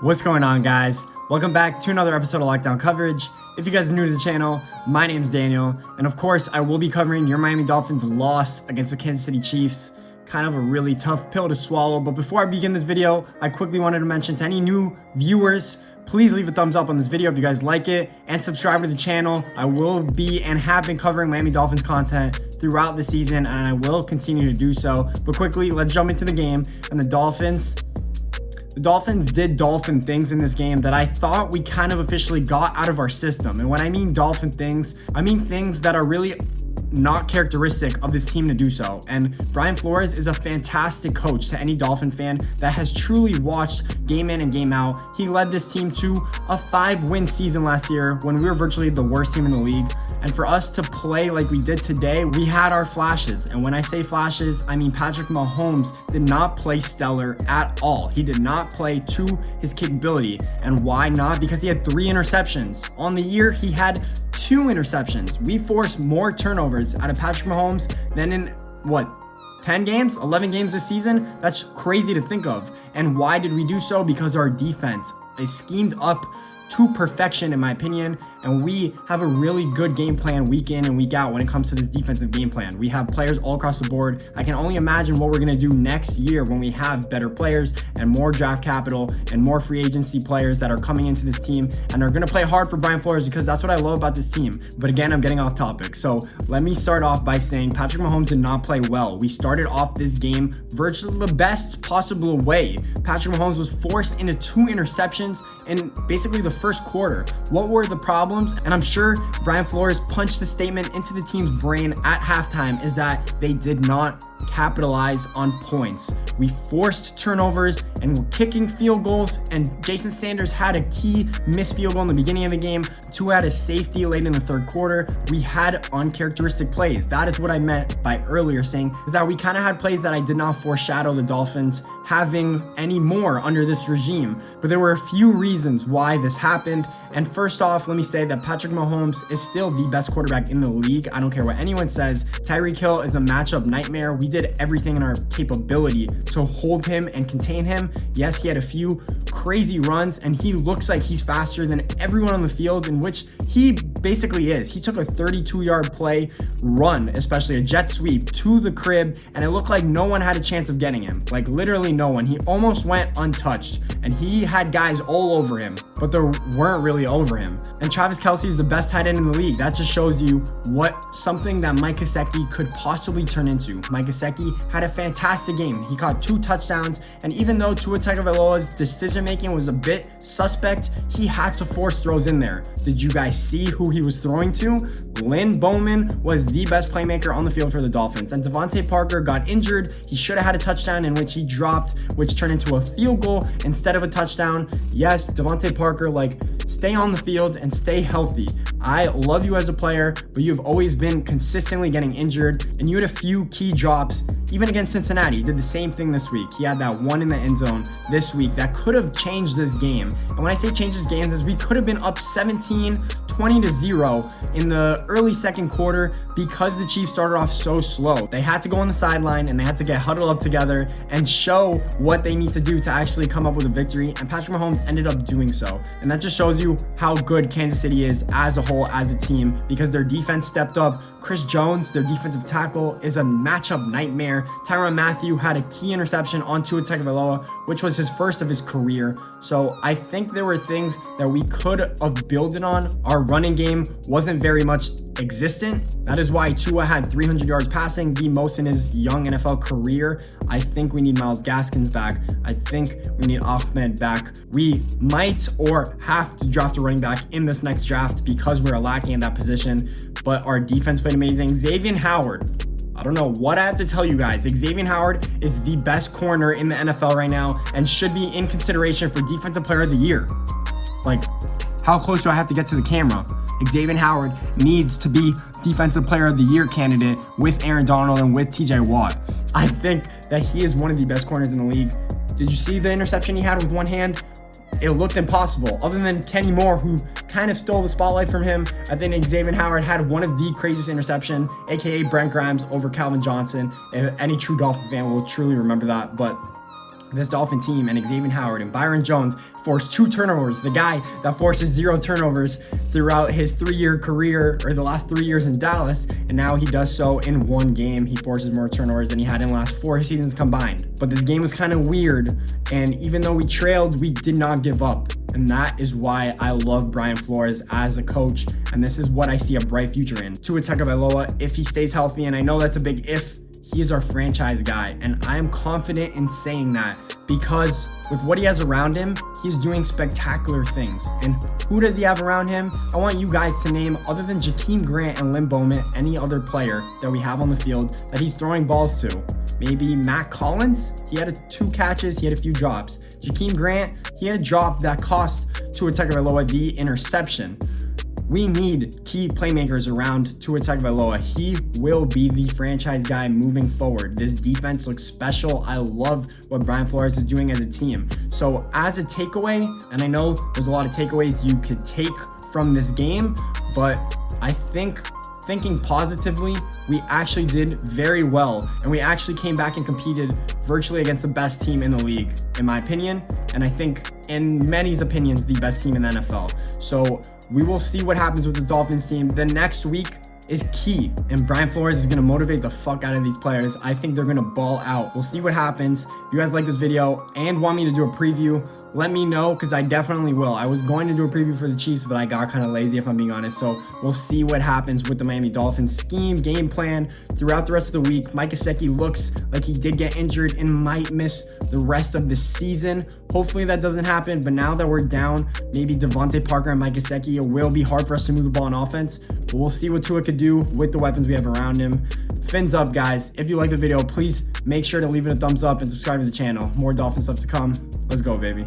What's going on, guys? Welcome back to another episode of Lockdown Coverage. If you guys are new to the channel, my name's Daniel, and of course, I will be covering your Miami Dolphins loss against the Kansas City Chiefs. Kind of a really tough pill to swallow, but before I begin this video, I quickly wanted to mention to any new viewers, please leave a thumbs up on this video if you guys like it, and subscribe to the channel. I will be and have been covering Miami Dolphins content throughout the season, and I will continue to do so. But quickly, let's jump into the game. And the Dolphins did dolphin things in this game that I thought we kind of officially got out of our system. And when I mean dolphin things, I mean things that are really not characteristic of this team to do so. And Brian Flores is a fantastic coach to any Dolphin fan that has truly watched game in and game out. He led this team to a 5-win season last year when we were virtually the worst team in the league. And for us to play like we did today, we had our flashes. And when I say flashes, I mean Patrick Mahomes did not play stellar at all. He did not play to his capability. And why not? Because he had 3 interceptions. On the year, he had 2 interceptions. We forced more turnovers out of Patrick Mahomes than in, 10 games, 11 games this season? That's crazy to think of. And why did we do so? Because our defense is schemed up to perfection, in my opinion, and we have a really good game plan week in and week out when it comes to this defensive game plan. We have players all across the board. I can only imagine what we're going to do next year when we have better players and more draft capital and more free agency players that are coming into this team and are going to play hard for Brian Flores, because that's what I love about this team. But again, I'm getting off topic. So let me start off by saying Patrick Mahomes did not play well. We started off this game virtually the best possible way. Patrick Mahomes was forced into 2 interceptions in basically the first quarter. What were the problems? And I'm sure Brian Flores punched the statement into the team's brain at halftime is that they did not capitalize on points. We forced turnovers and were kicking field goals, and Jason Sanders had a key missed field goal in the beginning of the game. 2 had a safety late in the third quarter. We had uncharacteristic plays. That is what I meant by earlier saying is that we kind of had plays that I did not foreshadow the Dolphins having any more under this regime. But there were a few reasons why this happened. And first off, let me say that Patrick Mahomes is still the best quarterback in the league. I don't care what anyone says. Tyreek Hill is a matchup nightmare. We did everything in our capability to hold him and contain him. Yes, he had a few crazy runs, and he looks like he's faster than everyone on the field, in which he basically is. He took a 32-yard play run, especially a jet sweep to the crib, and it looked like no one had a chance of getting him. Like literally no one. He almost went untouched, and he had guys all over him, but there weren't really over him. And Travis Kelce is the best tight end in the league. That just shows you what something that Mike Gesicki could possibly turn into. Mike Gesicki had a fantastic game. He caught 2 touchdowns, and even though Tua Tagovailoa's decision-making was a bit suspect, he had to force throws in there. Did you guys see who he was throwing to? Lynn Bowman was the best playmaker on the field for the Dolphins, and Devontae Parker got injured. He should have had a touchdown in which he dropped, which turned into a field goal instead of a touchdown. Yes, Devontae Parker, stay on the field and stay healthy. I love you as a player, but you've always been consistently getting injured, and you had a few key drops. Even against Cincinnati, he did the same thing this week. He had that one in the end zone this week that could have changed this game. And when I say changes games, is we could have been up 17-20-0 in the early second quarter because the Chiefs started off so slow. They had to go on the sideline and they had to get huddled up together and show what they need to do to actually come up with a victory. And Patrick Mahomes ended up doing so. And that just shows you how good Kansas City is as a whole, as a team, because their defense stepped up. Chris Jones, their defensive tackle, is a matchup nightmare. Tyrann Mathieu had a key interception on Tua Tagovailoa, which was his first of his career. So I think there were things that we could have built on. Our running game wasn't very much existent. That is why Tua had 300 yards passing, the most in his young NFL career. I think we need Myles Gaskins back. I think we need Ahmed back. We might or have to draft a running back in this next draft because we're lacking in that position. But our defense played amazing. Xavier Howard, I don't know what I have to tell you guys. Xavier Howard is the best corner in the NFL right now and should be in consideration for Defensive Player of the Year. How close do I have to get to the camera? Xavier Howard needs to be Defensive Player of the Year candidate with Aaron Donald and with TJ Watt. I think that he is one of the best corners in the league. Did you see the interception he had with one hand? It looked impossible. Other than Kenny Moore, who kind of stole the spotlight from him, I think Xavier Howard had one of the craziest interception, aka Brent Grimes over Calvin Johnson. Any true Dolphin fan will truly remember that. But this Dolphin team and Xavier Howard and Byron Jones forced 2 turnovers. The guy that forces 0 turnovers throughout his 3-year career, or the last 3 years in Dallas, and now he does so in 1 game. He forces more turnovers than he had in the last 4 seasons combined. But this game was kind of weird, and even though we trailed, we did not give up. And that is why I love Brian Flores as a coach, and this is what I see a bright future in. Tua Tagovailoa, if he stays healthy, and I know that's a big if, he is our franchise guy, and I am confident in saying that because with what he has around him, he's doing spectacular things. And who does he have around him? I want you guys to name, other than Jakeem Grant and Lynn Bowman, any other player that we have on the field that he's throwing balls to. Maybe Matt Collins, he had 2 catches, he had a few drops. Jakeem Grant, he had a drop that cost Tua Tagovailoa the interception. We need key playmakers around Tua Tagovailoa. He will be the franchise guy moving forward. This defense looks special. I love what Brian Flores is doing as a team. So as a takeaway, and I know there's a lot of takeaways you could take from this game, but I think thinking positively, we actually did very well, and we actually came back and competed virtually against the best team in the league, in my opinion, and I think in many's opinions, the best team in the NFL. So we will see what happens with the Dolphins team. The next week is key, and Brian Flores is going to motivate the fuck out of these players. I think they're going to ball out. We'll see what happens. If you guys like this video and want me to do a preview, let me know, because I definitely will. I was going to do a preview for the Chiefs, but I got kind of lazy, if I'm being honest. So we'll see what happens with the Miami Dolphins scheme, game plan throughout the rest of the week. Mike Gesicki looks like he did get injured and might miss the rest of the season. Hopefully that doesn't happen, but now that we're down, maybe Devontae Parker and Mike Gesicki, it will be hard for us to move the ball on offense, but we'll see what Tua could do with the weapons we have around him. Fins up, guys. If you like the video, please make sure to leave it a thumbs up and subscribe to the channel. More Dolphin stuff to come. Let's go, baby.